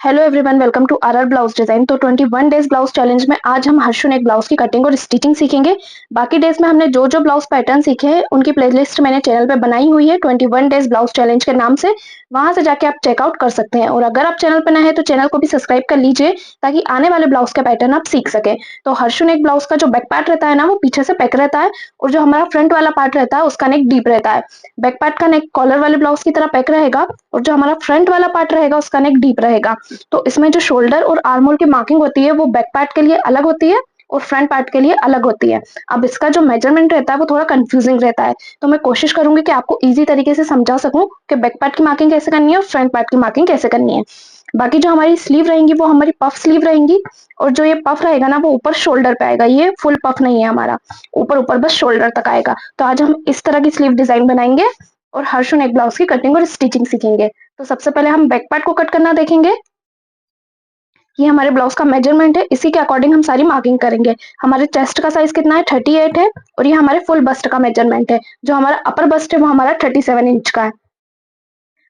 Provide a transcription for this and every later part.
Hello everyone, welcome to RR blouse design. तो 21 days blouse challenge में आज हम हर्षू नेक ब्लाउज की कटिंग और स्टिचिंग सीखेंगे। बाकी डेज में हमने जो जो ब्लाउज पैटर्न सीखे हैं उनकी प्लेलिस्ट मैंने चैनल पे बनाई हुई है 21 डेज ब्लाउज चैलेंज के नाम से। वहां से जाके आप चेकआउट कर सकते हैं। और अगर आप चैनल पर नए हैं तो चैनल को भी सब्सक्राइब कर लीजिए ताकि आने वाले ब्लाउज का पैटर्न आप सीख सके। तो हर्षू नेक ब्लाउज का जो बैक पार्ट रहता है ना, वो पीछे से पैक रहता है और जो हमारा फ्रंट वाला पार्ट रहता है उसका नेक डीप रहता है। बैक पार्ट का नेक कॉलर वाले ब्लाउज की तरह पैक रहेगा और जो हमारा फ्रंट वाला पार्ट रहेगा उसका नेक डीप रहेगा। तो इसमें जो शोल्डर और आर्म होल की मार्किंग होती है वो बैक पार्ट के लिए अलग होती है और फ्रंट पार्ट के लिए अलग होती है। अब इसका जो मेजरमेंट रहता है वो थोड़ा कंफ्यूजिंग रहता है, तो मैं कोशिश करूंगी कि आपको इजी तरीके से समझा सकूं कि बैक पार्ट की मार्किंग कैसे करनी है और फ्रंट पार्ट की मार्किंग कैसे करनी है। बाकी जो हमारी स्लीव रहेंगी वो हमारी पफ स्लीव रहेंगी और जो ये पफ रहेगा ना वो ऊपर शोल्डर पे आएगा। ये फुल पफ नहीं है हमारा, ऊपर ऊपर बस शोल्डर तक आएगा। तो आज हम इस तरह की स्लीव डिजाइन बनाएंगे और हर्षू नेक ब्लाउज की कटिंग और स्टिचिंग सीखेंगे। तो सबसे पहले हम बैक पार्ट को कट करना देखेंगे। ये हमारे ब्लाउज का मेजरमेंट है, इसी के अकॉर्डिंग हम सारी मार्किंग करेंगे। हमारे चेस्ट का साइज कितना है, 38 है। और ये हमारे फुल बस्ट का मेजरमेंट है। जो हमारा अपर बस्ट है वो हमारा 37 इंच का है।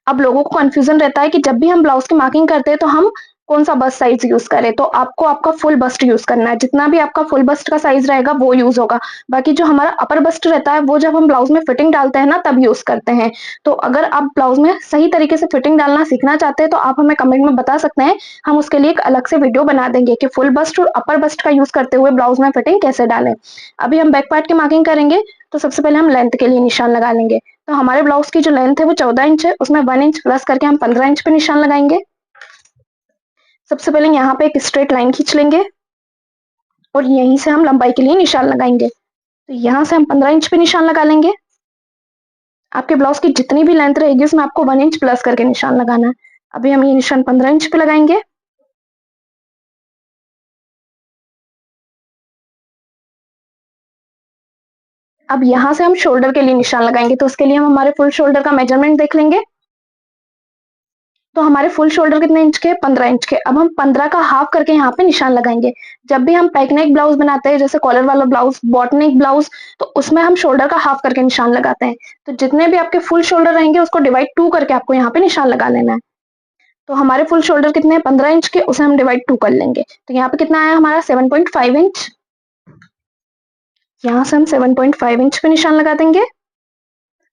अब लोगों को कंफ्यूजन रहता है कि जब भी हम ब्लाउज की मार्किंग करते हैं तो हम कौन सा बस्ट साइज यूज करें। तो आपको आपका फुल बस्ट यूज करना है, जितना भी आपका फुल बस्ट का साइज रहेगा वो यूज होगा। बाकी जो हमारा अपर बस्ट रहता है वो जब हम ब्लाउज में फिटिंग डालते हैं ना तब यूज करते हैं। तो अगर आप ब्लाउज में सही तरीके से फिटिंग डालना सीखना चाहते हैं तो आप हमें कमेंट में बता सकते हैं। हम उसके लिए एक अलग से वीडियो बना देंगे कि फुल बस्ट और अपर बस्ट का यूज करते हुए ब्लाउज में फिटिंग कैसे डालें। अभी हम बैक पार्ट की मार्किंग करेंगे। तो सबसे पहले हम लेंथ के लिए निशान लगा लेंगे। तो हमारे ब्लाउज की जो लेंथ है वो 14 इंच है, उसमें 1 इंच प्लस करके हम 15 इंच पे निशान लगाएंगे। सबसे पहले यहाँ पे एक स्ट्रेट लाइन खींच लेंगे और यहीं से हम लंबाई के लिए निशान लगाएंगे। तो यहाँ से हम 15 इंच पे निशान लगा लेंगे। आपके ब्लाउज की जितनी भी लेंथ रहेगी उसमें आपको 1 इंच प्लस करके निशान लगाना है। अभी हम ये निशान 15 इंच पे लगाएंगे। अब यहाँ से हम शोल्डर के लिए निशान लगाएंगे। तो उसके लिए हम हमारे फुल शोल्डर का मेजरमेंट देख लेंगे। तो हमारे फुल शोल्डर कितने इंच के, 15 इंच के। अब हम 15 का हाफ करके यहाँ पे निशान लगाएंगे। जब भी हम पैक नेक ब्लाउज बनाते हैं, जैसे कॉलर वाला ब्लाउज, बॉट नेक ब्लाउज, तो उसमें हम शोल्डर का हाफ करके निशान लगाते हैं। तो जितने भी आपके फुल शोल्डर रहेंगे उसको डिवाइड 2 करके आपको यहाँ पे निशान लगा लेना है। तो हमारे फुल शोल्डर कितने हैं, 15 इंच के, उसे हम डिवाइड 2 कर लेंगे। तो यहाँ पे कितना आया हमारा, 7.5 इंच। यहाँ से हम 7.5 इंच पे निशान लगा देंगे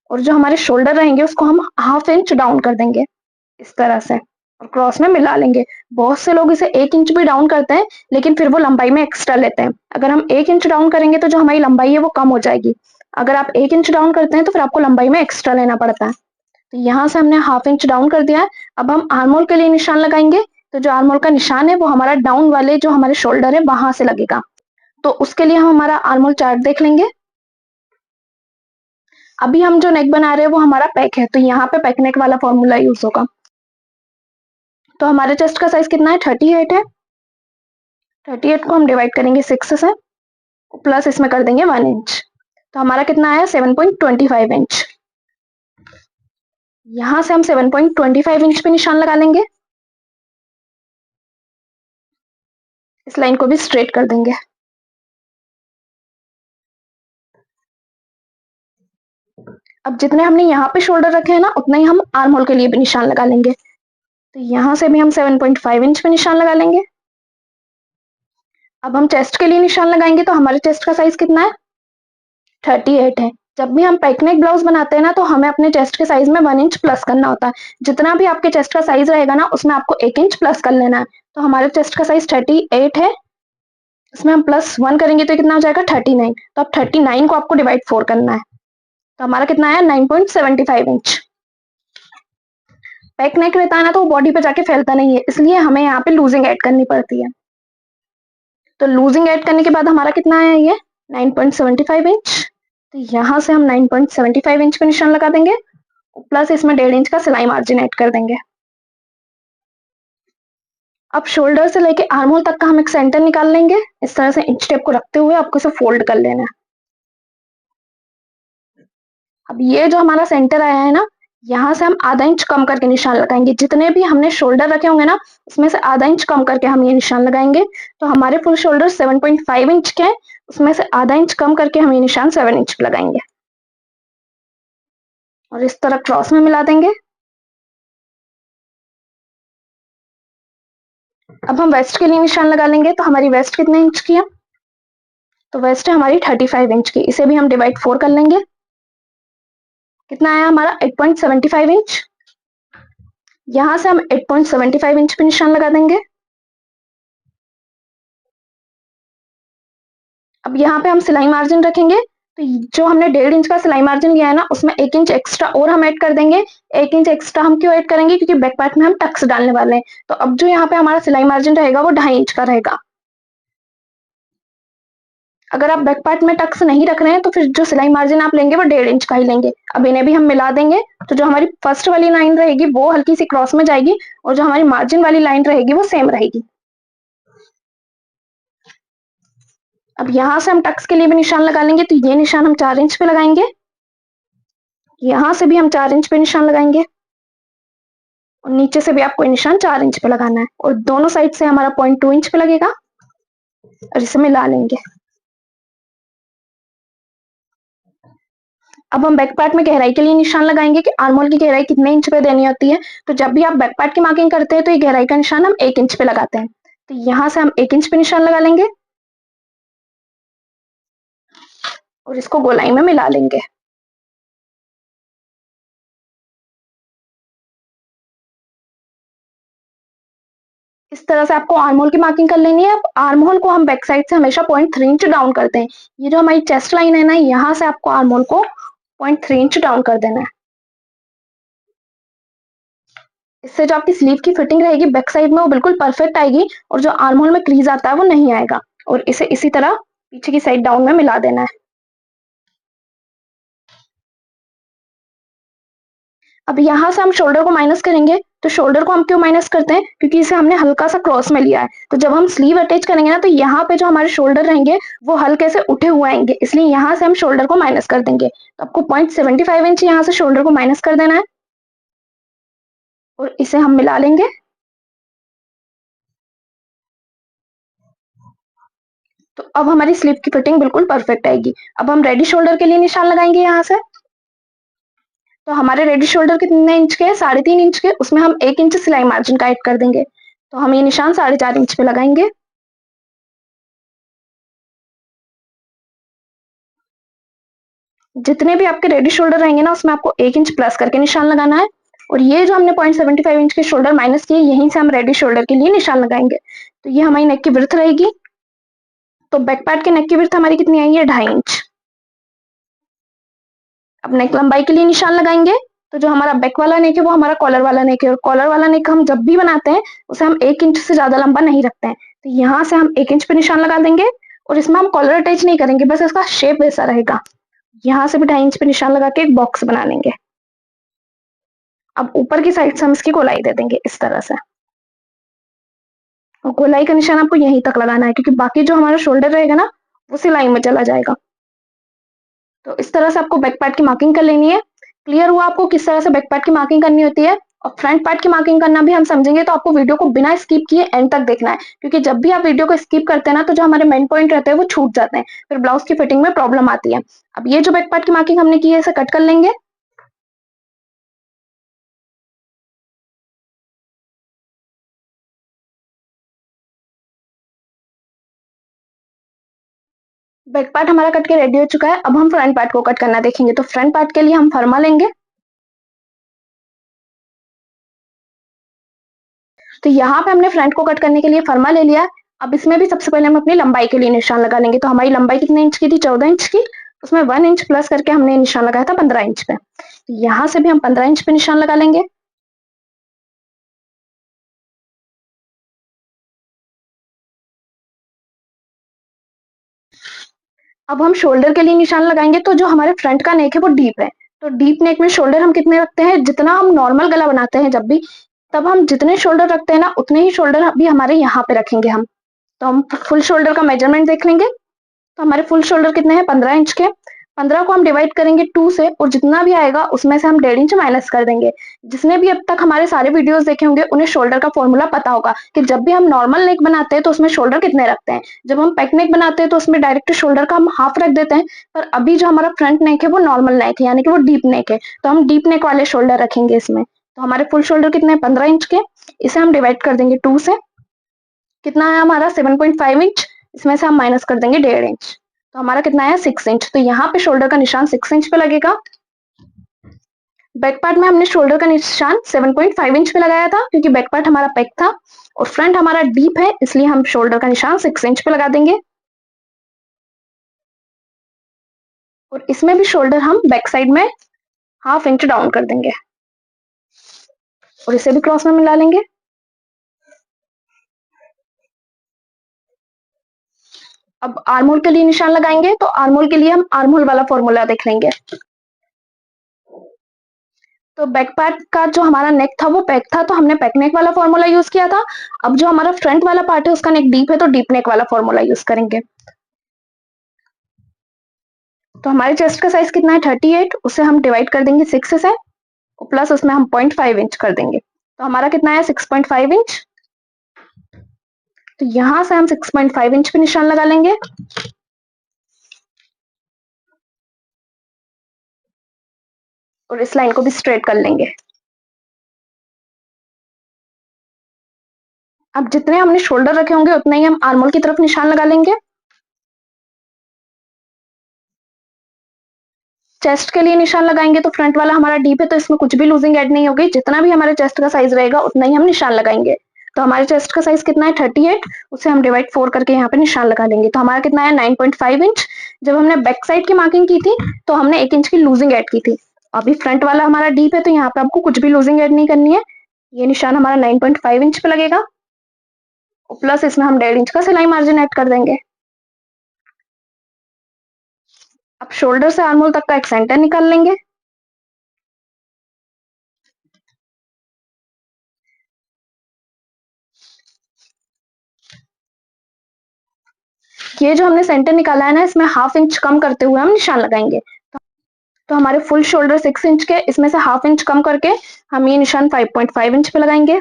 और जो हमारे शोल्डर रहेंगे उसको हम हाफ इंच डाउन कर देंगे इस तरह से और क्रॉस में मिला लेंगे। बहुत से लोग इसे 1 इंच भी डाउन करते हैं लेकिन फिर वो लंबाई में एक्स्ट्रा लेते हैं। अगर हम 1 इंच डाउन करेंगे तो जो हमारी लंबाई है वो कम हो जाएगी। अगर आप 1 इंच डाउन करते हैं तो फिर आपको लंबाई में एक्स्ट्रा लेना पड़ता है। तो यहाँ से हमने हाफ इंच डाउन कर दिया है। अब हम आर्मोल के लिए निशान लगाएंगे। तो जो आर्मोल का निशान है वो हमारा डाउन वाले जो हमारे शोल्डर है वहां से लगेगा। तो उसके लिए हम हमारा आर्मोल चार्ट देख लेंगे। अभी हम जो नेक बना रहे हैं वो हमारा पैक है, तो यहाँ पे पैक नेक वाला फॉर्मूला यूज होगा। तो हमारे चेस्ट का साइज कितना है, 38 है। 38 को हम डिवाइड करेंगे 6 से, प्लस इसमें कर देंगे 1 इंच। तो हमारा कितना आया, 7.25 इंच। यहां से हम 7.25 इंच पे निशान लगा लेंगे। इस लाइन को भी स्ट्रेट कर देंगे। अब जितने हमने यहाँ पे शोल्डर रखे हैं ना उतना ही हम आर्म होल के लिए भी निशान लगा लेंगे। तो यहाँ से भी हम 7.5 इंच पे निशान लगा लेंगे। अब हम चेस्ट के लिए निशान लगाएंगे। तो हमारे चेस्ट का साइज कितना है, 38 है। जब भी हम पैकनेक ब्लाउज बनाते हैं ना तो हमें अपने चेस्ट के साइज में 1 इंच प्लस करना होता है। जितना भी आपके चेस्ट का साइज रहेगा ना उसमें आपको 1 इंच प्लस कर लेना है। तो हमारे चेस्ट का साइज 38 है, इसमें हम +1 करेंगे तो कितना हो जाएगा, 39। तो अब 39 को आपको डिवाइड 4 करना है। तो हमारा कितना आया, 9.75 इंच। पैक नेक रहता है ना तो वो बॉडी पे जाके फैलता नहीं है, इसलिए हमें यहाँ पे लूजिंग ऐड करनी पड़ती है। तो लूजिंग ऐड करने के बाद हमारा कितना आया, ये 9.75 इंच। तो यहाँ से हम 9.75 इंच पे निशान लगा देंगे, प्लस इसमें 1.5 इंच का सिलाई मार्जिन ऐड कर देंगे। अब शोल्डर से लेके आर्म होल तक का हम एक सेंटर निकाल लेंगे। इस तरह से इंच टेप को रखते हुए आपको इसे फोल्ड कर लेना है। अब ये जो हमारा सेंटर आया है ना, यहाँ से हम आधा इंच कम करके निशान लगाएंगे। जितने भी हमने शोल्डर रखे होंगे ना उसमें से आधा इंच कम करके हम ये निशान लगाएंगे। तो हमारे फुल शोल्डर 7.5 इंच के हैं, उसमें से आधा इंच कम करके हम ये निशान 7 इंच पे लगाएंगे और इस तरह क्रॉस में मिला देंगे। अब हम वेस्ट के लिए निशान लगा लेंगे। तो हमारी वेस्ट कितने इंच की है? तो वेस्ट है हमारी 35 इंच की। इसे भी हम डिवाइड 4 कर लेंगे। कितना आया हमारा? 8.75 इंच। यहां से हम 8.75 इंच पे निशान लगा देंगे। अब यहाँ पे हम सिलाई मार्जिन रखेंगे। तो जो हमने 1.5 इंच का सिलाई मार्जिन लिया है ना, उसमें 1 इंच एक्स्ट्रा और हम ऐड कर देंगे। 1 इंच एक्स्ट्रा हम क्यों ऐड करेंगे? क्योंकि बैक पार्ट में हम टक्स डालने वाले हैं। तो अब जो यहाँ पे हमारा सिलाई मार्जिन रहेगा वो 2.5 इंच का रहेगा। अगर आप बैक पार्ट में टक्स नहीं रख रहे हैं तो फिर जो सिलाई मार्जिन आप लेंगे वो 1.5 इंच का ही लेंगे। अब इन्हें भी हम मिला देंगे। तो जो हमारी फर्स्ट वाली लाइन रहेगी वो हल्की सी क्रॉस में जाएगी, और जो हमारी मार्जिन वाली लाइन रहेगी वो सेम रहेगी। अब यहाँ से हम टक्स के लिए भी निशान लगा लेंगे। तो ये निशान हम 4 इंच पे लगाएंगे। यहाँ से भी हम 4 इंच पे निशान लगाएंगे, और नीचे से भी आपको निशान 4 इंच पे लगाना है, और दोनों साइड से हमारा 0.2 इंच पे लगेगा, और इसे मिला लेंगे। अब हम बैक पार्ट में गहराई के लिए निशान लगाएंगे कि आर्म होल की गहराई कितने इंच पे देनी होती है। तो जब भी आप बैक पार्ट की मार्किंग करते हैं तो ये गहराई का निशान हम 1 इंच पे लगाते हैं। तो यहाँ से हम 1 इंच पे निशान लगा लेंगे, और इसको गोलाई में मिला लेंगे। इस तरह से आपको आर्म होल की मार्किंग कर लेनी है। अब आर्म होल को हम बैक साइड से हमेशा 0.3 इंच डाउन करते हैं। ये जो हमारी चेस्ट लाइन है ना, यहाँ से आपको आर्म होल को 0.3 इंच डाउन कर देना है। इससे जो आपकी स्लीव की फिटिंग रहेगी बैक साइड में वो बिल्कुल परफेक्ट आएगी, और जो आर्म होल में क्रीज आता है वो नहीं आएगा। और इसे इसी तरह पीछे की साइड डाउन में मिला देना है। अब यहाँ से हम शोल्डर को माइनस करेंगे। तो शोल्डर को हम क्यों माइनस करते हैं? क्योंकि इसे हमने हल्का सा क्रॉस में लिया है। तो जब हम स्लीव अटैच करेंगे ना, तो यहाँ पे जो हमारे शोल्डर रहेंगे वो हल्के से उठे हुए आएंगे, इसलिए यहाँ से हम शोल्डर को माइनस कर देंगे। तो आपको 0.75 इंच यहाँ से शोल्डर को माइनस कर देना है, और इसे हम मिला लेंगे। तो अब हमारी स्लीव की फिटिंग बिल्कुल परफेक्ट आएगी। अब हम रेडी शोल्डर के लिए निशान लगाएंगे यहाँ से। तो हमारे रेडी शोल्डर कितने इंच के हैं? 3.5 इंच के। उसमें हम 1 इंच सिलाई मार्जिन का ऐड कर देंगे। तो हम ये निशान 4.5 इंच पे लगाएंगे। जितने भी आपके रेडी शोल्डर रहेंगे ना, उसमें आपको 1 इंच प्लस करके निशान लगाना है। और ये जो हमने 0.75 इंच के शोल्डर माइनस किए, यहीं से हम रेडी शोल्डर के लिए निशान लगाएंगे। तो ये हमारी नेक की विड्थ रहेगी। तो बैक पार्ट के नेक की विड्थ हमारी कितनी आई है? 2.5 इंच। अब नेक लंबाई के लिए निशान लगाएंगे। तो जो हमारा बैक वाला नेक है वो हमारा कॉलर वाला नेक है, और कॉलर वाला नेक हम जब भी बनाते हैं उसे हम 1 इंच से ज्यादा लंबा नहीं रखते हैं। तो यहाँ से हम 1 इंच पे निशान लगा देंगे, और इसमें हम कॉलर अटैच नहीं करेंगे, बस इसका शेप वैसा रहेगा। यहाँ से भी 2.5 इंच पे निशान लगा के एक बॉक्स बना लेंगे। अब ऊपर की साइड से हम इसकी गोलाई दे देंगे इस तरह से, और गोलाई का निशान आपको यहीं तक लगाना है, क्योंकि बाकी जो हमारा शोल्डर रहेगा ना वो सिलाई में चला जाएगा। तो इस तरह से आपको बैक पार्ट की मार्किंग कर लेनी है। क्लियर हुआ आपको किस तरह से बैक पार्ट की मार्किंग करनी होती है? और फ्रंट पार्ट की मार्किंग करना भी हम समझेंगे, तो आपको वीडियो को बिना स्किप किए एंड तक देखना है, क्योंकि जब भी आप वीडियो को स्किप करते हैं ना, तो जो हमारे मेन पॉइंट रहते हैं वो छूट जाते हैं, फिर ब्लाउज की फिटिंग में प्रॉब्लम आती है। अब ये जो बैक पार्ट की मार्किंग हमने की है इसे कट कर लेंगे। बैक पार्ट हमारा कट के रेडी हो चुका है। अब हम फ्रंट पार्ट को कट करना देखेंगे। तो फ्रंट पार्ट के लिए हम फर्मा लेंगे। तो यहाँ पे हमने फ्रंट को कट करने के लिए फर्मा ले लिया। अब इसमें भी सबसे पहले हम अपनी लंबाई के लिए निशान लगा लेंगे। तो हमारी लंबाई कितने इंच की थी? 14 इंच की। उसमें 1 इंच प्लस करके हमने निशान लगाया था 15 इंच पे। तो यहाँ से भी हम 15 इंच पे निशान लगा लेंगे। अब हम शोल्डर के लिए निशान लगाएंगे। तो जो हमारे फ्रंट का नेक है वो डीप है। तो डीप नेक में शोल्डर हम कितने रखते हैं? जितना हम नॉर्मल गला बनाते हैं जब भी, तब हम जितने शोल्डर रखते हैं ना, उतने ही शोल्डर भी हमारे यहाँ पे रखेंगे हम। तो हम फुल शोल्डर का मेजरमेंट देख लेंगे। तो हमारे फुल शोल्डर कितने हैं? 15 इंच के। 15 को हम डिवाइड करेंगे 2 से, और जितना भी आएगा उसमें से हम 1.5 इंच माइनस कर देंगे। जिसने भी अब तक हमारे सारे वीडियोस देखे होंगे उन्हें शोल्डर का फॉर्मूला पता होगा कि जब भी हम नॉर्मल नेक बनाते हैं तो उसमें शोल्डर कितने रखते हैं। जब हम पैक नेक बनाते हैं तो उसमें डायरेक्ट शोल्डर का हम हाफ रख देते हैं। पर अभी जो हमारा फ्रंट नेक है वो नॉर्मल नेक है, यानी कि वो डीप नेक है, तो हम डीप नेक वाले शोल्डर रखेंगे इसमें। तो हमारे फुल शोल्डर कितने? 15 इंच के। इसे हम डिवाइड कर देंगे 2 से, कितना है हमारा 7.5 इंच, इसमें से हम माइनस कर देंगे 1.5 इंच, तो हमारा कितना है 6 इंच। तो यहाँ पे शोल्डर का निशान 6 इंच पे लगेगा। बैक पार्ट में हमने शोल्डर का निशान 7.5 इंच पे लगाया था क्योंकि बैक पार्ट हमारा पैक था और फ्रंट हमारा डीप है, इसलिए हम शोल्डर का निशान 6 इंच पे लगा देंगे। और इसमें भी शोल्डर हम बैक साइड में 1/2 इंच डाउन कर देंगे और इसे भी क्रॉस में मिला लेंगे। अब आर्महोल के लिए निशान लगाएंगे, तो आर्महोल के लिए हम आर्महोल वाला फॉर्मूला देख लेंगे। तो बैक पार्ट का जो हमारा नेक था वो पैक था, तो हमने पैक नेक वाला फॉर्मूला यूज किया था। अब जो हमारा फ्रंट वाला पार्ट है उसका नेक डीप है, तो डीप नेक वाला फॉर्मूला यूज करेंगे। तो हमारे चेस्ट का साइज कितना है 38, उसे हम डिवाइड कर देंगे 6 से और प्लस उसमें हम 0.5 इंच कर देंगे, तो हमारा कितना है 6.5 इंच। तो यहां से हम 6.5 इंच पे निशान लगा लेंगे और इस लाइन को भी स्ट्रेट कर लेंगे। अब जितने हमने शोल्डर रखे होंगे उतने ही हम आर्महोल की तरफ निशान लगा लेंगे। चेस्ट के लिए निशान लगाएंगे, तो फ्रंट वाला हमारा डीप है तो इसमें कुछ भी लूजिंग ऐड नहीं होगी, जितना भी हमारे चेस्ट का साइज रहेगा उतना ही हम निशान लगाएंगे। तो हमारे चेस्ट का साइज कितना है 38, उसे हम डिवाइड 4 करके यहाँ पे निशान लगा लेंगे, तो हमारा कितना है 9.5 इंच। जब हमने बैक साइड की मार्किंग की थी तो हमने 1 इंच की लूजिंग ऐड की थी। अभी फ्रंट वाला हमारा डीप है तो यहाँ पे आपको कुछ भी लूजिंग ऐड नहीं करनी है। ये निशान हमारा 9.5 इंच पे लगेगा और प्लस इसमें हम 1.5 इंच का सिलाई मार्जिन ऐड कर देंगे। अब शोल्डर से आर्महोल तक का एक सेंटर निकाल लेंगे। ये जो हमने सेंटर निकाला है ना, इसमें 1/2 इंच कम करते हुए हम निशान लगाएंगे। तो हमारे फुल शोल्डर 6 इंच के, इसमें से 1/2 इंच कम करके हम ये निशान 5.5 इंच पे लगाएंगे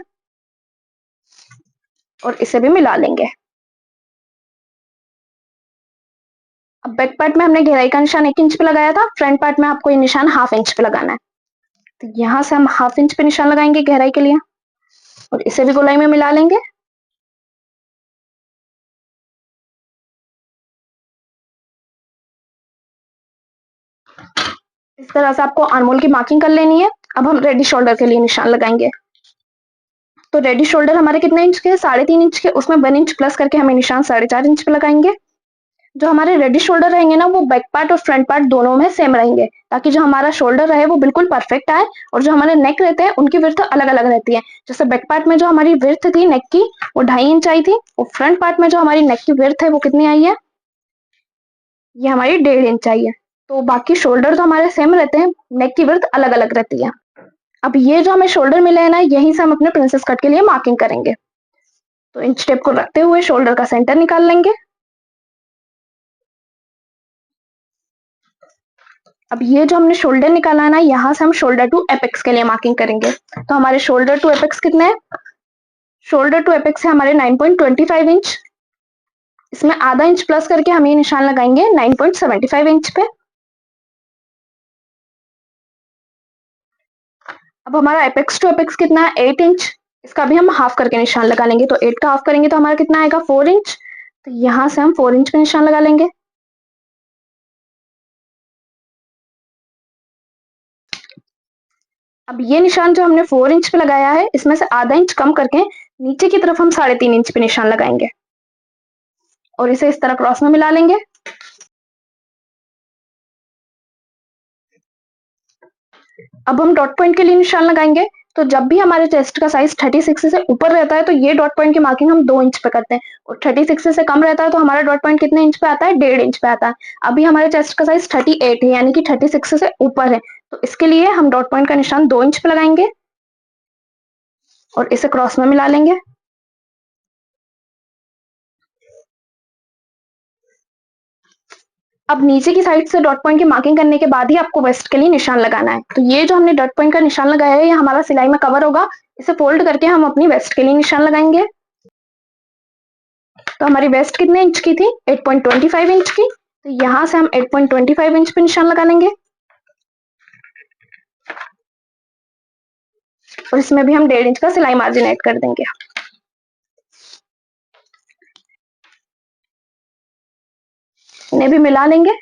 और इसे भी मिला लेंगे। अब बैक पार्ट में हमने गहराई का निशान 1 इंच पे लगाया था, फ्रंट पार्ट में आपको ये निशान 1/2 इंच पे लगाना है। तो यहाँ से हम 1/2 इंच पे निशान लगाएंगे गहराई के लिए और इसे भी गोलाई में मिला लेंगे। इस तरह से आपको आर्महोल की मार्किंग कर लेनी है। अब हम रेडी शोल्डर के लिए निशान लगाएंगे। तो रेडी शोल्डर हमारे कितने इंच के, 3.5 इंच के, उसमें 1 इंच प्लस करके हमें निशान 4.5 इंच पे लगाएंगे। जो हमारे रेडी शोल्डर रहेंगे ना, वो बैक पार्ट और फ्रंट पार्ट दोनों में सेम रहेंगे, ताकि जो हमारा शोल्डर रहे वो बिल्कुल परफेक्ट आए। और जो हमारे नेक रहते हैं उनकी विड्थ अलग अलग रहती है। जैसे बैक पार्ट में जो हमारी विड्थ थी नेक की वो 2.5 इंच आई थी, और फ्रंट पार्ट में जो हमारी नेक की विड्थ है वो कितनी आई है, ये हमारी 1.5 इंच आई है। तो बाकी शोल्डर तो हमारे सेम रहते हैं, नेक की विड्थ अलग अलग रहती है। अब ये जो हमें शोल्डर मिले हैं ना, यहीं से हम अपने प्रिंसेस कट के लिए मार्किंग करेंगे। तो इंच टेप को रखते हुए शोल्डर का सेंटर निकाल लेंगे। अब ये जो हमने शोल्डर निकाला है ना, यहाँ से हम शोल्डर टू एपेक्स के लिए मार्किंग करेंगे। तो हमारे शोल्डर टू एपेक्स कितने हैं, शोल्डर टू एपेक्स है हमारे 9.25 इंच। इसमें आधा इंच प्लस करके हम ये निशान लगाएंगे 9.75 इंच पे। अब हमारा एपेक्स टू एपेक्स कितना है 8 इंच। इसका भी हम हाफ करके निशान लगा लेंगे, तो 8 का हाफ करेंगे तो हमारा कितना आएगा 4 इंच। तो यहाँ से हम 4 इंच पे निशान लगा लेंगे। अब ये निशान जो हमने 4 इंच पे लगाया है, इसमें से आधा इंच कम करके नीचे की तरफ हम 3.5 इंच पे निशान लगाएंगे और इसे इस तरह क्रॉस में मिला लेंगे। अब हम डॉट पॉइंट के लिए निशान लगाएंगे। तो जब भी हमारे चेस्ट का साइज 36 से ऊपर रहता है तो ये डॉट पॉइंट की मार्किंग हम 2 इंच पे करते हैं, और 36 से कम रहता है तो हमारा डॉट पॉइंट कितने इंच पे आता है, 1.5 इंच पे आता है। अभी हमारे चेस्ट का साइज 38 है, यानी कि 36 से ऊपर है, तो इसके लिए हम डॉट पॉइंट का निशान 2 इंच पे लगाएंगे और इसे क्रॉस में मिला लेंगे। अब नीचे की साइड से डॉट पॉइंट की मार्किंग करने के बाद ही आपको वेस्ट के लिए निशान लगाना है। तो ये जो हमने डॉट पॉइंट का निशान लगाया है, ये हमारा सिलाई में कवर होगा। इसे फोल्ड करके हम अपनी वेस्ट के लिए निशान लगाएंगे। तो हमारी वेस्ट कितने इंच की थी, 8.25 इंच की। तो यहाँ से हम 8.25 इंच पे निशान लगा लेंगे और इसमें भी हम 1.5 इंच का सिलाई मार्जिन ऐड कर देंगे। इन्हें भी मिला लेंगे।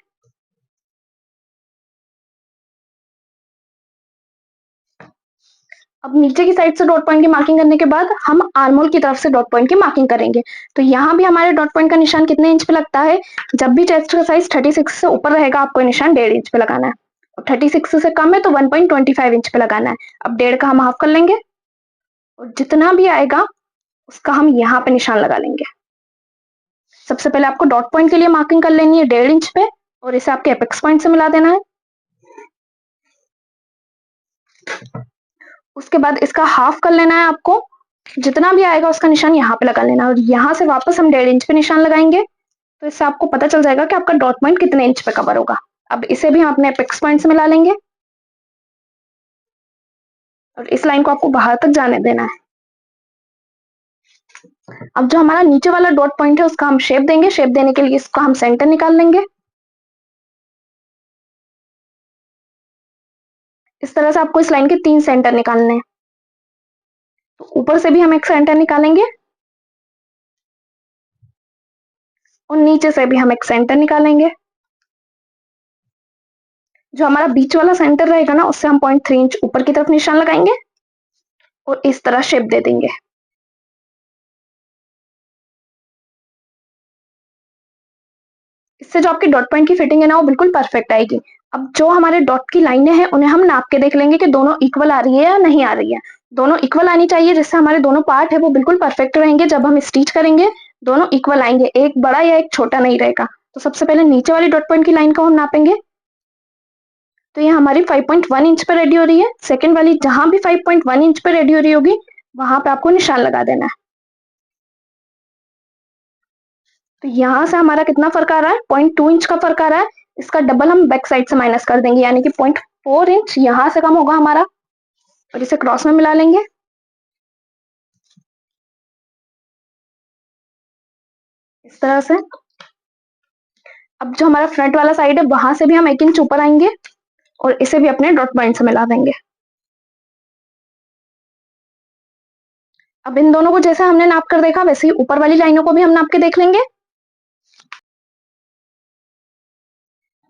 अब नीचे की साइड से डॉट पॉइंट की मार्किंग करने के बाद हम आर्मोल की तरफ से डॉट पॉइंट की मार्किंग करेंगे। तो यहाँ भी हमारे डॉट पॉइंट का निशान कितने इंच पे लगता है? जब भी चेस्ट का साइज 36 से ऊपर रहेगा आपको निशान 1.5 इंच पे लगाना है, और 36 से कम है तो 1.25 इंच पे लगाना है। अब 1.5 का हम हाफ कर लेंगे, और जितना भी आएगा उसका हम यहाँ पे निशान लगा लेंगे। सबसे पहले आपको डॉट पॉइंट के लिए मार्किंग कर लेनी है 1.5 इंच पे, और इसे आपके एपेक्स पॉइंट से मिला देना है। उसके बाद इसका हाफ कर लेना है आपको, जितना भी आएगा उसका निशान यहाँ पे लगा लेना है, और यहाँ से वापस हम 1.5 इंच पे निशान लगाएंगे। तो इससे आपको पता चल जाएगा कि आपका डॉट पॉइंट कितने इंच पे कवर होगा। अब इसे भी हम अपने एपेक्स पॉइंट से मिला लेंगे, और इस लाइन को आपको बाहर तक जाने देना है। अब जो हमारा नीचे वाला डॉट पॉइंट है उसका हम शेप देंगे। शेप देने के लिए इसको हम सेंटर निकाल लेंगे। इस तरह से आपको इस लाइन के 3 सेंटर निकालने हैं। तो ऊपर से भी हम एक सेंटर निकालेंगे, और नीचे से भी हम एक सेंटर निकालेंगे। जो हमारा बीच वाला सेंटर रहेगा ना, उससे हम 0.3 इंच ऊपर की तरफ निशान लगाएंगे, और इस तरह शेप दे देंगे। इससे जो आपके डॉट पॉइंट की फिटिंग है ना, वो बिल्कुल परफेक्ट आएगी। अब जो हमारे डॉट की लाइनें हैं उन्हें हम नाप के देख लेंगे कि दोनों इक्वल आ रही है या नहीं आ रही है। दोनों इक्वल आनी चाहिए, जिससे हमारे दोनों पार्ट है वो बिल्कुल परफेक्ट रहेंगे। जब हम स्टिच करेंगे दोनों इक्वल आएंगे, एक बड़ा या एक छोटा नहीं रहेगा। तो सबसे पहले नीचे वाली डॉट पॉइंट की लाइन को हम नापेंगे। तो ये हमारी 5.1 इंच पर रेडी हो रही है। सेकेंड वाली जहां भी 5.1 इंच पर रेडी हो रही होगी वहां पे आपको निशान लगा देना है। तो यहाँ से हमारा कितना फर्क आ रहा है? 0.2 इंच का फर्क आ रहा है। इसका डबल हम बैक साइड से माइनस कर देंगे, यानी कि 0.4 इंच यहाँ से कम होगा हमारा, और इसे क्रॉस में मिला लेंगे इस तरह से। अब जो हमारा फ्रंट वाला साइड है वहां से भी हम 1 इंच ऊपर आएंगे, और इसे भी अपने डॉट पॉइंट से मिला देंगे। अब इन दोनों को जैसे हमने नाप कर देखा वैसे ही ऊपर वाली लाइनों को भी हम नाप के देख लेंगे।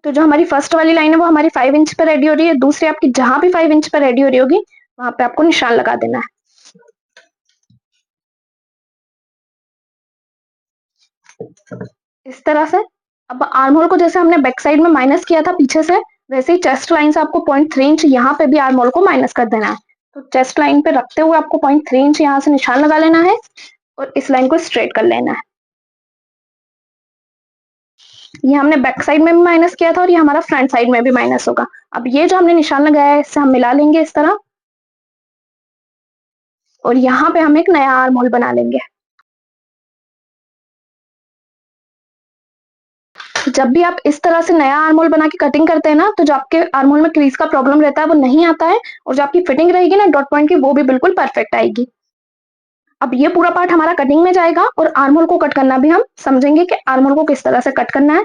तो जो हमारी फर्स्ट वाली लाइन है वो हमारी 5 इंच पर रेडी हो रही है। दूसरी आपकी जहां भी 5 इंच पर रेडी हो रही होगी वहां पे आपको निशान लगा देना है इस तरह से। अब आर्म होल को जैसे हमने बैक साइड में माइनस किया था पीछे से, वैसे ही चेस्ट लाइन से आपको 0.3 इंच यहाँ पे भी आर्म होल को माइनस कर देना है। तो चेस्ट लाइन पे रखते हुए आपको 0.3 इंच यहाँ से निशान लगा लेना है, और इस लाइन को स्ट्रेट कर लेना है। ये हमने बैक साइड में भी माइनस किया था, और ये हमारा फ्रंट साइड में भी माइनस होगा। अब ये जो हमने निशान लगाया है इससे हम मिला लेंगे इस तरह, और यहाँ पे हम एक नया आर्म होल बना लेंगे। जब भी आप इस तरह से नया आर्म होल बना के कटिंग करते हैं ना, तो जो आपके आर्म होल में क्रीज का प्रॉब्लम रहता है वो नहीं आता है, और जो आपकी फिटिंग रहेगी ना डॉट पॉइंट की वो भी बिल्कुल परफेक्ट आएगी। अब ये पूरा पार्ट हमारा कटिंग में जाएगा, और आर्म होल को कट करना भी हम समझेंगे कि आर्म होल को किस तरह से कट करना है।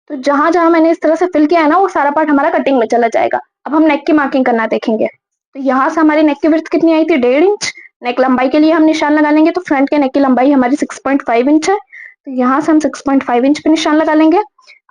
तो जहां जहां मैंने इस तरह से फिल किया है ना वो सारा पार्ट हमारा कटिंग में चला जाएगा। अब हम नेक की मार्किंग करना देखेंगे। तो यहाँ से हमारी नेक की विड्थ कितनी आई थी? 1.5 इंच। नेक लंबाई के लिए हम निशान लगा लेंगे। तो फ्रंट के नेक की लंबाई हमारी 6.5 इंच है, तो यहाँ से हम 6.5 इंच पे निशान लगा लेंगे।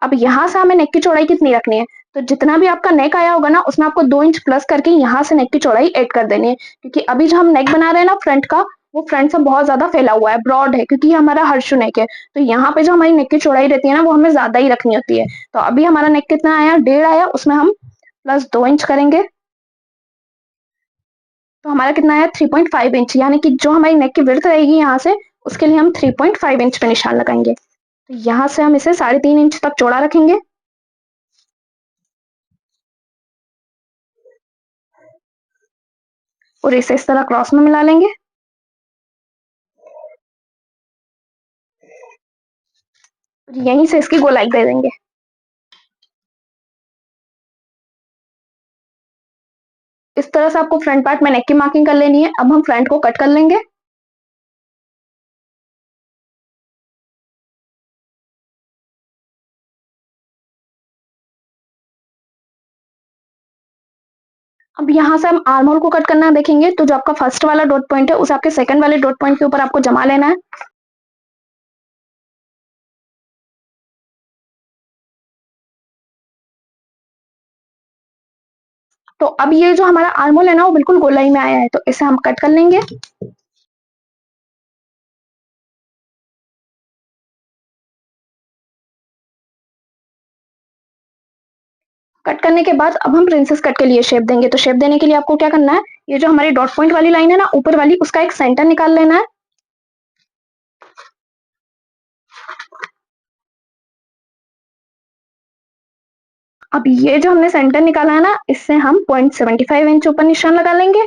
अब यहाँ से हमें नेक की चौड़ाई कितनी रखनी है? तो जितना भी आपका नेक आया होगा ना उसमें आपको 2 इंच प्लस करके यहाँ से नेक की चौड़ाई ऐड कर देनी है, क्योंकि अभी जो हम नेक बना रहे हैं ना फ्रंट का, वो फ्रंट से बहुत ज्यादा फैला हुआ है, ब्रॉड है, क्योंकि ये हमारा हर्षु नेक है। तो यहाँ पे जो हमारी नेक की चौड़ाई रहती है ना वो हमें ज्यादा ही रखनी होती है। तो अभी हमारा नेक कितना आया? 1.5 आया, उसमें हम प्लस 2 इंच करेंगे, तो हमारा कितना आया? 3.5 इंच, यानी कि जो हमारी नेक की विड्थ रहेगी यहाँ से उसके लिए हम 3.5 इंच पे निशान लगाएंगे। तो यहाँ से हम इसे 3.5 इंच तक चौड़ा रखेंगे, और इसे इस तरह क्रॉस में मिला लेंगे, और यहीं से इसकी गोलाई दे देंगे। इस तरह से आपको फ्रंट पार्ट में नेक की मार्किंग कर लेनी है। अब हम फ्रंट को कट कर लेंगे। अब यहाँ से हम आर्म होल को कट करना देखेंगे, तो जो आपका फर्स्ट वाला डॉट पॉइंट है उसे आपके सेकंड वाले डॉट पॉइंट के ऊपर आपको जमा लेना है। तो अब ये जो हमारा आर्म होल है ना वो बिल्कुल गोलाई में आया है, तो इसे हम कट कर लेंगे। कट करने के बाद अब हम प्रिंसेस कट के लिए शेप देंगे। तो शेप देने के लिए आपको क्या करना है, ये जो हमारी डॉट पॉइंट वाली लाइन है ना ऊपर वाली, उसका एक सेंटर निकाल लेना है। अब ये जो हमने सेंटर निकाला है ना, इससे हम 0.75 इंच ऊपर निशान लगा लेंगे,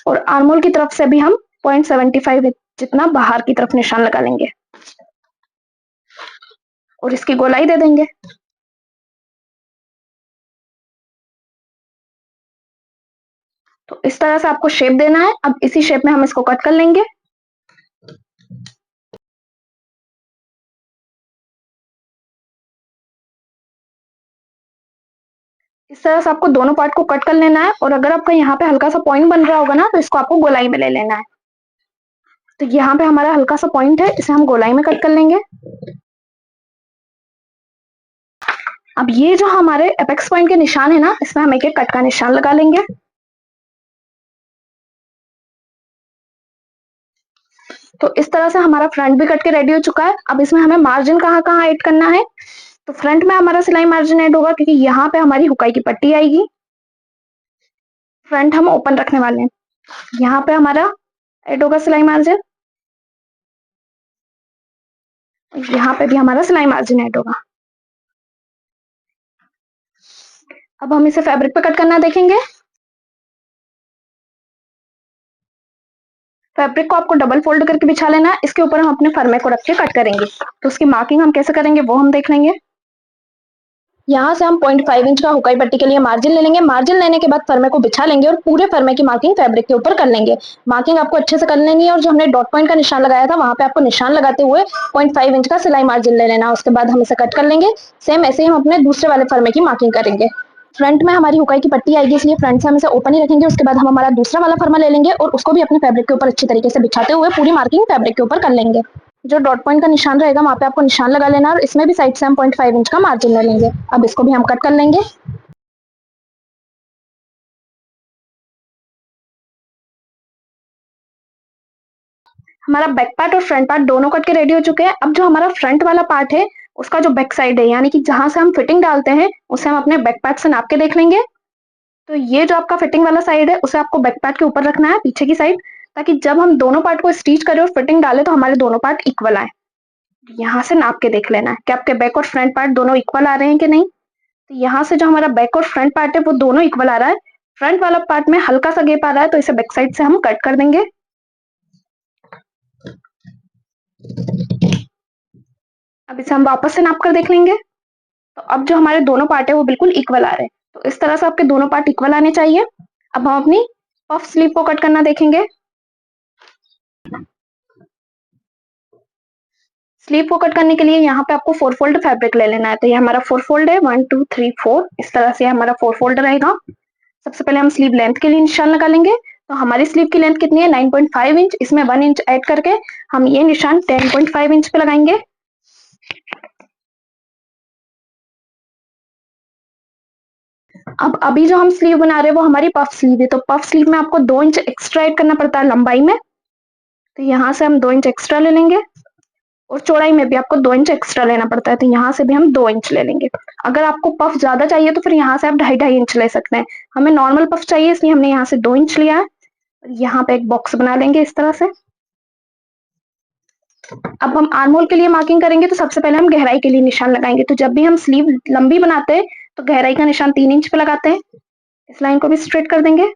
और आर्मोल की तरफ से भी हम 0.75 इंच जितना बाहर की तरफ निशान लगा लेंगे, और इसकी गोलाई दे देंगे। तो इस तरह से आपको शेप देना है। अब इसी शेप में हम इसको कट कर लेंगे। इस तरह से आपको दोनों पार्ट को कट कर लेना है, और अगर आपका यहाँ पे हल्का सा पॉइंट बन रहा होगा ना, तो इसको आपको गोलाई में ले लेना है। तो यहाँ पे हमारा हल्का सा पॉइंट है, इसे हम गोलाई में कट कर लेंगे। अब ये जो हमारे एपेक्स पॉइंट के निशान है ना, इसमें हम एक एक कट का निशान लगा लेंगे। तो इस तरह से हमारा फ्रंट भी कट के रेडी हो चुका है। अब इसमें हमें मार्जिन कहाँ कहाँ ऐड करना है, तो फ्रंट में हमारा सिलाई मार्जिन ऐड होगा, क्योंकि यहाँ पे हमारी हुकाई की पट्टी आएगी। फ्रंट हम ओपन रखने वाले हैं। यहाँ पे हमारा ऐड होगा सिलाई मार्जिन, यहाँ पे भी हमारा सिलाई मार्जिन ऐड होगा। अब हम इसे फैब्रिक पे कट करना देखेंगे। फैब्रिक को आपको डबल फोल्ड करके बिछा लेना है, इसके ऊपर हम अपने फर्मे को रख के कट करेंगे। तो उसकी मार्किंग हम कैसे करेंगे वो हम देख लेंगे। यहाँ से हम 0.5 इंच का हुकाई पट्टी के लिए मार्जिन ले लेंगे। मार्जिन लेने के बाद फर्मे को बिछा लेंगे और पूरे फर्मे की मार्किंग फैब्रिक के ऊपर कर लेंगे। मार्किंग आपको अच्छे से कर लेनी है, और जो हमने डॉट पॉइंट का निशान लगाया था वहां पे आपको निशान लगाते हुए 0.5 इंच का सिलाई मार्जिन ले लेना। उसके बाद हम इसे कट कर लेंगे। सेम ऐसे ही हम अपने दूसरे वाले फर्मे की मार्किंग करेंगे। फ्रंट में हमारी हुकाई की पट्टी आएगी, इसलिए फ्रंट से हम इसे ओपन ही रखेंगे। उसके बाद हम हमारा दूसरा वाला फर्मा ले लेंगे और उसको भी अपने फैब्रिक के ऊपर अच्छी तरीके से बिछाते हुए पूरी मार्किंग फैब्रिक के ऊपर कर लेंगे। जो डॉट पॉइंट का निशान रहेगा वहां पे आपको निशान लगा लेना, और इसमें भी साइड से हम 0.5 इंच का मार्जिन ले लेंगे। अब इसको भी हम कट कर लेंगे। हमारा बैक पार्ट और फ्रंट पार्ट दोनों कट के रेडी हो चुके हैं। अब जो हमारा फ्रंट वाला पार्ट है उसका जो बैक साइड है, यानी कि जहां से हम फिटिंग डालते हैं, उसे हम अपने बैक पार्ट से नाप के देख लेंगे। तो ये जो आपका फिटिंग वाला साइड है उसे आपको बैक पार्ट के ऊपर रखना है, पीछे की साइड, ताकि जब हम दोनों पार्ट को स्टिच करें और फिटिंग डालें तो हमारे दोनों पार्ट इक्वल आए। यहाँ से नाप के देख लेना है कि आपके बैक और फ्रंट पार्ट दोनों इक्वल आ रहे हैं कि नहीं। तो यहाँ से जो हमारा बैक और फ्रंट पार्ट है वो दोनों इक्वल आ रहा है। फ्रंट वाला पार्ट में हल्का सा गैप आ रहा है, तो इसे बैक साइड से हम कट कर देंगे। अब इसे हम वापस से नाप कर देख लेंगे। तो अब जो हमारे दोनों पार्ट है वो बिल्कुल इक्वल आ रहे हैं। तो इस तरह से आपके दोनों पार्ट इक्वल आने चाहिए। अब हम अपनी पफ स्लीव को कट करना देखेंगे। स्लीव को कट करने के लिए यहाँ पे आपको 4 फोल्ड फैब्रिक ले लेना है। तो ये हमारा 4 फोल्ड है, 1 2 3 4, इस तरह से हमारा 4 फोल्ड रहेगा। सबसे पहले हम स्लीव लेंथ के लिए निशान लगा लेंगे। तो हमारी स्लीव की लेंथ कितनी है, 9.5 इंच। इसमें 1 इंच ऐड करके हम ये निशान 10.5 इंच पे लगाएंगे। अब अभी जो हम स्लीव बना रहे हैं वो हमारी पफ स्लीव है। तो पफ स्लीव में आपको 2 इंच एक्स्ट्रा ऐड करना पड़ता है लंबाई में। तो यहाँ से हम 2 इंच एक्स्ट्रा ले लेंगे, और चौड़ाई में भी आपको 2 इंच एक्स्ट्रा लेना पड़ता है। तो यहाँ से भी हम 2 इंच ले लेंगे। अगर आपको पफ ज्यादा चाहिए तो फिर यहाँ से आप 2.5 2.5 इंच ले सकते हैं। हमें नॉर्मल पफ चाहिए, इसलिए हमने यहाँ से 2 इंच लिया है। यहाँ पे एक बॉक्स बना लेंगे इस तरह से। अब हम आर्म होल के लिए मार्किंग करेंगे, तो सबसे पहले हम गहराई के लिए निशान लगाएंगे। तो जब भी हम स्लीव लंबी बनाते हैं तो गहराई का निशान 3 इंच पे लगाते हैं। इस लाइन को भी स्ट्रेट कर देंगे।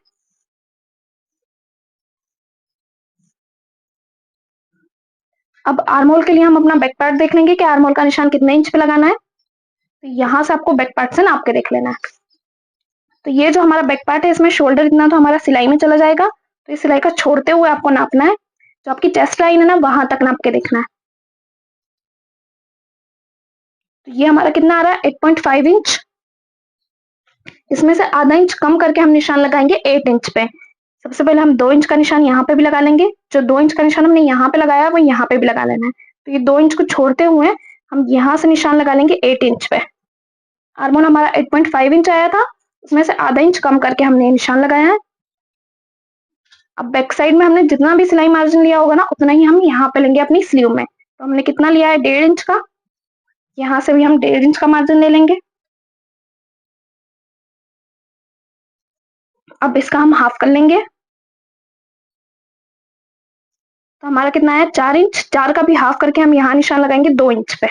अब आर्म होल के लिए हम अपना बैक पार्ट देख लेंगे कि आर्म होल का निशान कितने इंच पे लगाना है। तो यहाँ से आपको बैक पार्ट से नाप के देख लेना है। तो ये जो हमारा बैक पार्ट है इसमें शोल्डर इतना तो हमारा सिलाई में चला जाएगा। तो इस सिलाई का छोड़ते हुए आपको नापना है। जो आपकी चेस्ट लाइन है ना वहां तक नाप के देखना है। तो ये हमारा कितना आ रहा है, 8.5 इंच। इसमें से आधा इंच कम करके हम निशान लगाएंगे 8 इंच पे। सबसे पहले हम 2 इंच का निशान यहाँ पे भी लगा लेंगे। जो 2 इंच का निशान हमने यहाँ पे लगाया वो यहाँ पे भी लगा लेना है। तो ये 2 इंच को छोड़ते हुए हम यहाँ से निशान लगा लेंगे 8 इंच पे। आर्मोल हमारा 8.5 इंच आया था, उसमें से आधा इंच कम करके हमने निशान लगाया है। अब बैक साइड में हमने जितना भी सिलाई मार्जिन लिया होगा ना उतना ही हम यहाँ पे लेंगे अपनी स्लीव में। तो हमने कितना लिया है 1.5 इंच का, यहाँ से भी हम 1.5 इंच का मार्जिन ले लेंगे। अब इसका हम हाफ कर लेंगे। तो हमारा कितना है 4 इंच, 4 का भी हाफ करके हम यहाँ निशान लगाएंगे 2 इंच पे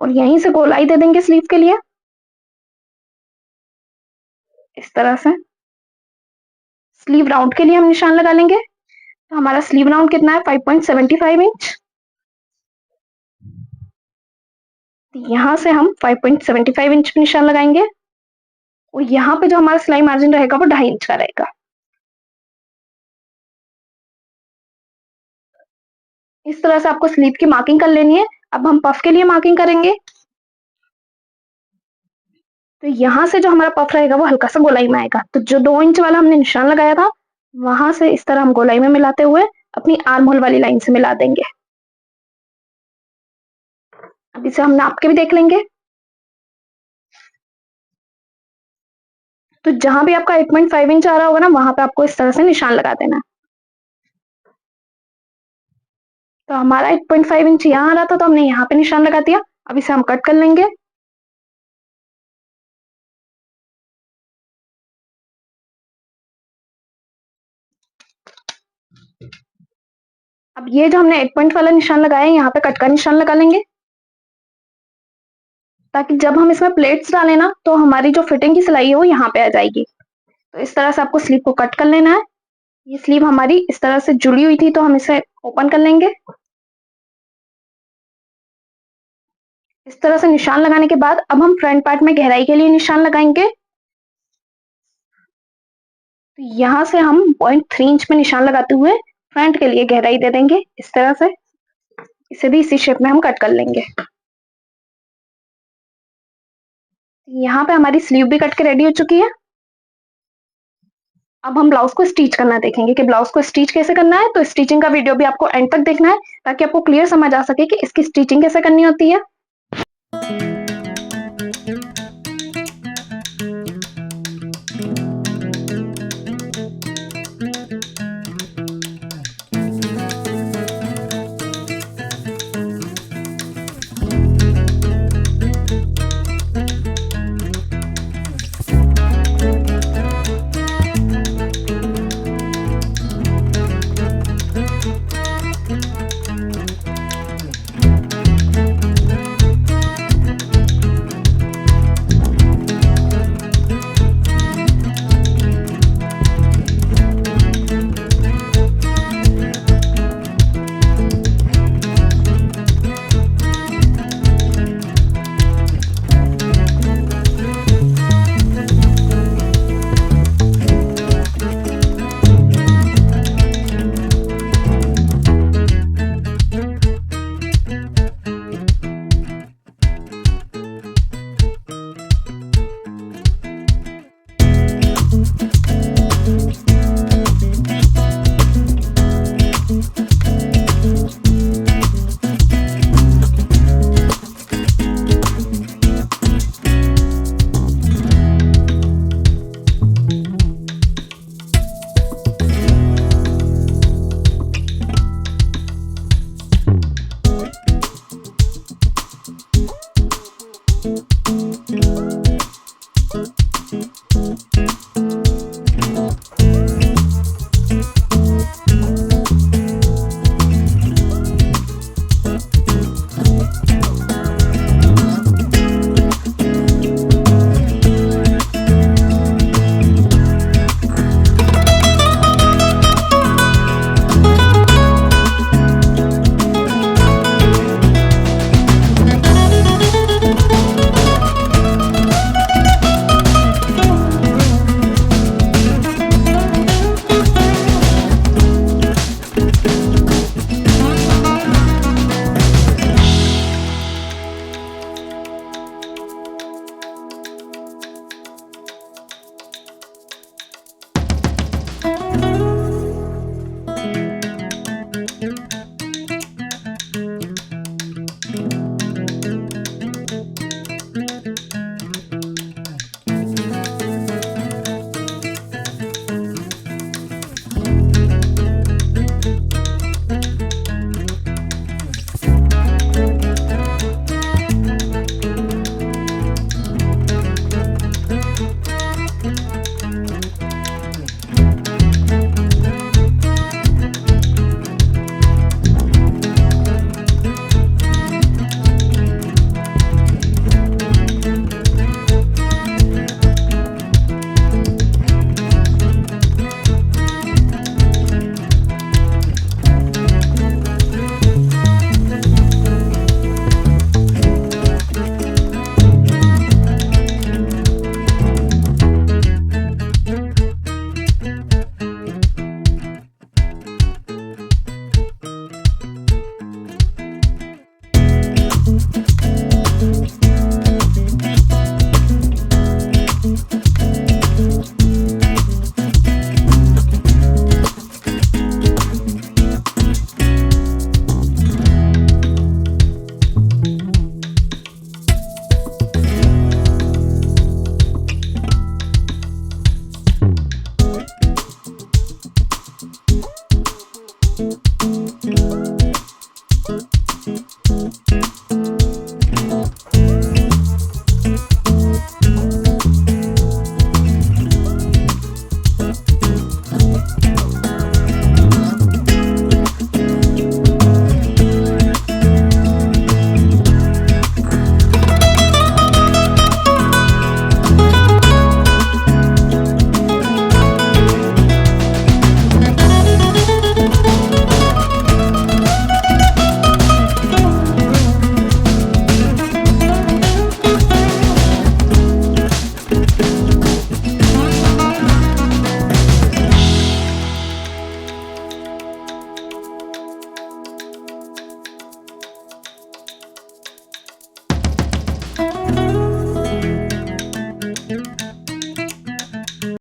और यहीं से गोलाई दे देंगे स्लीव के लिए इस तरह से। स्लीव राउंड के लिए हम निशान लगा लेंगे। तो हमारा स्लीव राउंड कितना है 5.75 इंच। यहाँ से हम 5.75 इंच पे निशान लगाएंगे और यहाँ पे जो हमारा सिलाई मार्जिन रहेगा वो 2.5 इंच का रहेगा। इस तरह से आपको स्लीव की मार्किंग कर लेनी है। अब हम पफ के लिए मार्किंग करेंगे। तो यहाँ से जो हमारा पफ रहेगा वो हल्का सा गोलाई में आएगा। तो जो 2 इंच वाला हमने निशान लगाया था वहां से इस तरह हम गोलाई में मिलाते हुए अपनी आर्म होल वाली लाइन से मिला देंगे। अब इसे हम नाप के भी देख लेंगे। तो जहां भी आपका 8.5 इंच आ रहा होगा ना वहां पे आपको इस तरह से निशान लगा देना। तो हमारा 8.5 इंच यहाँ आ रहा था तो हमने यहाँ पे निशान लगा दिया। अब इसे हम कट कर लेंगे। अब ये जो हमने 8 पॉइंट वाला निशान लगाया है यहाँ पे कट का निशान लगा लेंगे ताकि जब हम इसमें प्लेट्स डालें ना तो हमारी जो फिटिंग की सिलाई है वो यहाँ पे आ जाएगी। तो इस तरह से आपको स्लीव को कट कर लेना है। ये स्लीव हमारी इस तरह से जुड़ी हुई थी तो हम इसे ओपन कर लेंगे। इस तरह से निशान लगाने के बाद अब हम फ्रंट पार्ट में गहराई के लिए निशान लगाएंगे। तो यहाँ से हम 0.3 इंच में निशान लगाते हुए फ्रंट के लिए गहराई दे देंगे इस तरह से। इसे भी इसी शेप में हम कट कर लेंगे। यहाँ पे हमारी स्लीव भी कट के रेडी हो चुकी है। अब हम ब्लाउज को स्टिच करना देखेंगे कि ब्लाउज को स्टिच कैसे करना है। तो स्टिचिंग का वीडियो भी आपको एंड तक देखना है ताकि आपको क्लियर समझ आ सके कि इसकी स्टिचिंग कैसे करनी होती है।